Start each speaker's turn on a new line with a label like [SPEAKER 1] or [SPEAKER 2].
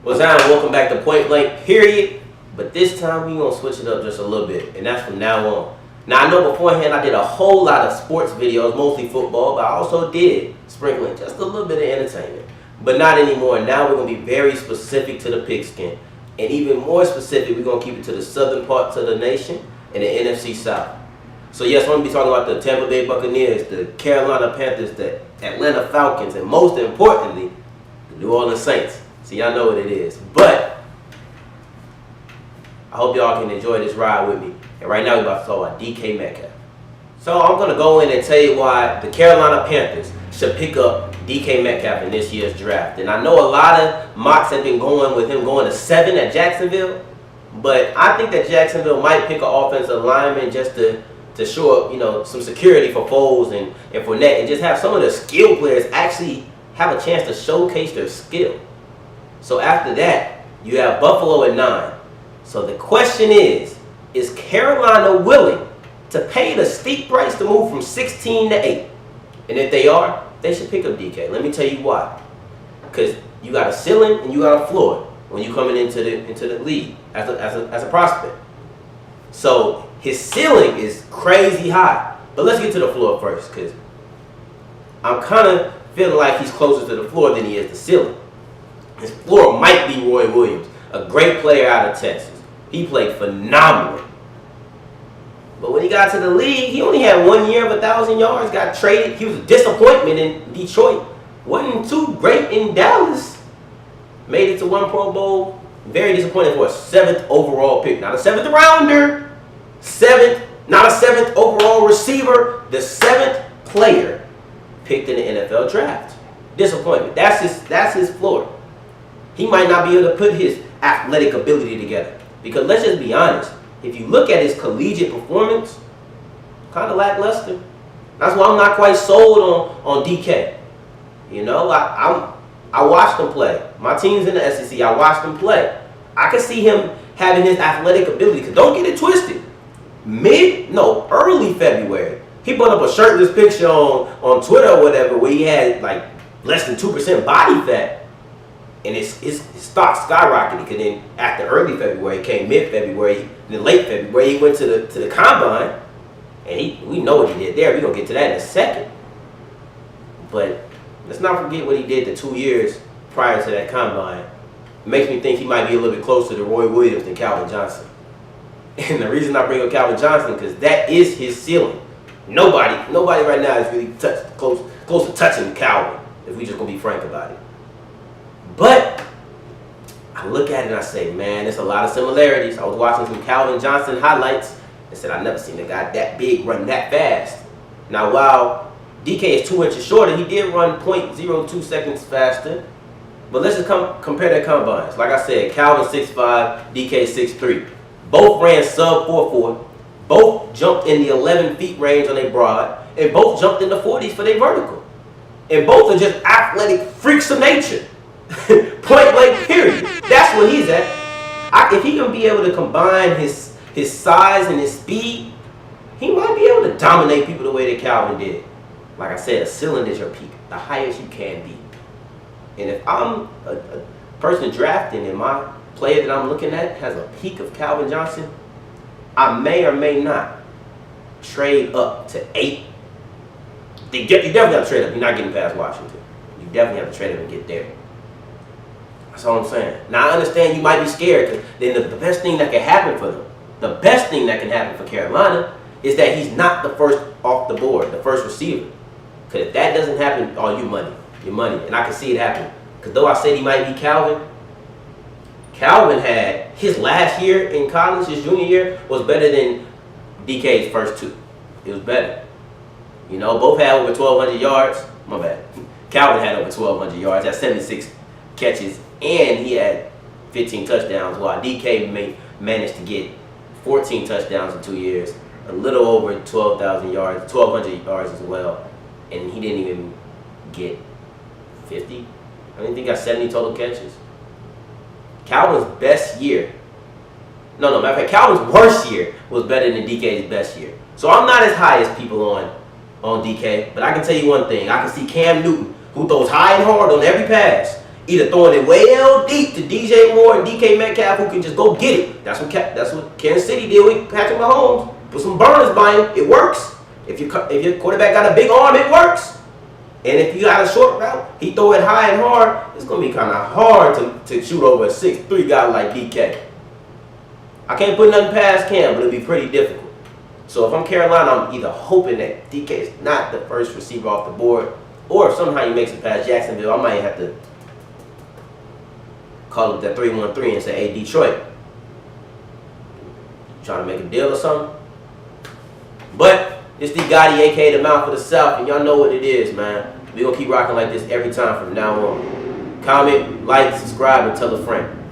[SPEAKER 1] What's up? Welcome back to Point Blank, period. But this time we're going to switch it up just a little bit, and that's from now on. Now, I know beforehand I did a whole lot of sports videos, mostly football, but I also did sprinkling just a little bit of entertainment. But not anymore. Now we're going to be very specific to the pigskin. And even more specific, we're going to keep it to the southern parts of the nation and the NFC South. So yes, we're going to be talking about the Tampa Bay Buccaneers, the Carolina Panthers, the Atlanta Falcons, and most importantly, the New Orleans Saints. So y'all know what it is. But I hope y'all can enjoy this ride with me. And right now we're about to talk about DK Metcalf. So I'm going to go in and tell you why the Carolina Panthers should pick up DK Metcalf in this year's draft. And I know a lot of mocks have been going with him going to 7 at Jacksonville. But I think that Jacksonville might pick an offensive lineman just to show up, you know, some security for Foles and Fournette, and just have some of the skilled players actually have a chance to showcase their skill. So after that, you have Buffalo at 9. So the question is Carolina willing to pay the steep price to move from 16 to 8? And if they are, they should pick up DK. Let me tell you why. Because you got a ceiling and you got a floor when you're coming into the league as a prospect. So his ceiling is crazy high. But let's get to the floor first, because I'm kind of feeling like he's closer to the floor than he is the ceiling. His floor might be Roy Williams, a great player out of Texas. He played phenomenal. But when he got to the league, he only had 1 year of 1,000 yards, got traded. He was a disappointment in Detroit. Wasn't too great in Dallas. Made it to 1 Pro Bowl. Very disappointing for a 7th overall pick. Not a 7th rounder. 7th, not a 7th overall receiver. The 7th player picked in the NFL draft. Disappointment. That's his floor. He might not be able to put his athletic ability together. Because let's just be honest. If you look at his collegiate performance, kind of lackluster. That's why I'm not quite sold on DK. You know, I watched him play. My team's in the SEC. I watched him play. I can see him having his athletic ability. Because don't get it twisted. Early February, he put up a shirtless picture on Twitter or whatever where he had like less than 2% body fat. And his stock skyrocketed, because then after early February, it came mid-February, then late February, he went to the combine, and we know what he did there. We're going to get to that in a second. But let's not forget what he did the 2 years prior to that combine. It makes me think he might be a little bit closer to Roy Williams than Calvin Johnson. And the reason I bring up Calvin Johnson, because that is his ceiling. Nobody right now is really close to touching Calvin, if we just going to be frank about it. But I look at it and I say, man, there's a lot of similarities. I was watching some Calvin Johnson highlights and said, I've never seen a guy that big run that fast. Now, while DK is 2 inches shorter, he did run 0.02 seconds faster. But let's just compare their combines. Like I said, Calvin 6'5", DK 6'3". Both ran sub 4.4. Both jumped in the 11 feet range on their broad. And both jumped in the 40s for their vertical. And both are just athletic freaks of nature. Point blank, period. That's what he's at. If he can be able to combine his size and his speed, he might be able to dominate people the way that Calvin did. Like I said, a ceiling is your peak, the highest you can be. And if I'm a person drafting and my player that I'm looking at has a peak of Calvin Johnson, I may or may not trade up to 8. You definitely have to trade up. You're not getting past Washington. You definitely have to trade up and get there. That's all I'm saying. Now, I understand you might be scared, because then the best thing that can happen for them, the best thing that can happen for Carolina, is that he's not the first off the board, the first receiver. Because if that doesn't happen, your money. And I can see it happen. Because though I said he might be Calvin had his last year in college, his junior year, was better than DK's first 2. It was better. You know, both had over 1,200 yards. My bad. Calvin had over 1,200 yards, had 76 catches, and he had 15 touchdowns, while DK managed to get 14 touchdowns in 2 years, a little over 12,000 yards, 1,200 yards as well, and he didn't even get 50. I think he got 70 total catches. Calvin's best year, matter of fact, Calvin's worst year was better than DK's best year. So I'm not as high as people on DK, but I can tell you one thing. I can see Cam Newton, who throws high and hard on every pass, either throwing it way deep to DJ Moore and DK Metcalf, who can just go get it. That's what Kansas City did with Patrick Mahomes. Put some burners by him. It works. If your quarterback got a big arm, it works. And if you got a short route, he throw it high and hard. It's gonna be kind of hard to shoot over a 6'3" guy like DK. I can't put nothing past Cam, but it'll be pretty difficult. So if I'm Carolina, I'm either hoping that DK is not the first receiver off the board, or if somehow he makes it past Jacksonville, I might have to call up that 313 and say, hey, Detroit, trying to make a deal or something? But it's the Gotti, a.k.a. the mouth of the South, and y'all know what it is, man. We're going to keep rocking like this every time from now on. Comment, like, subscribe, and tell a friend.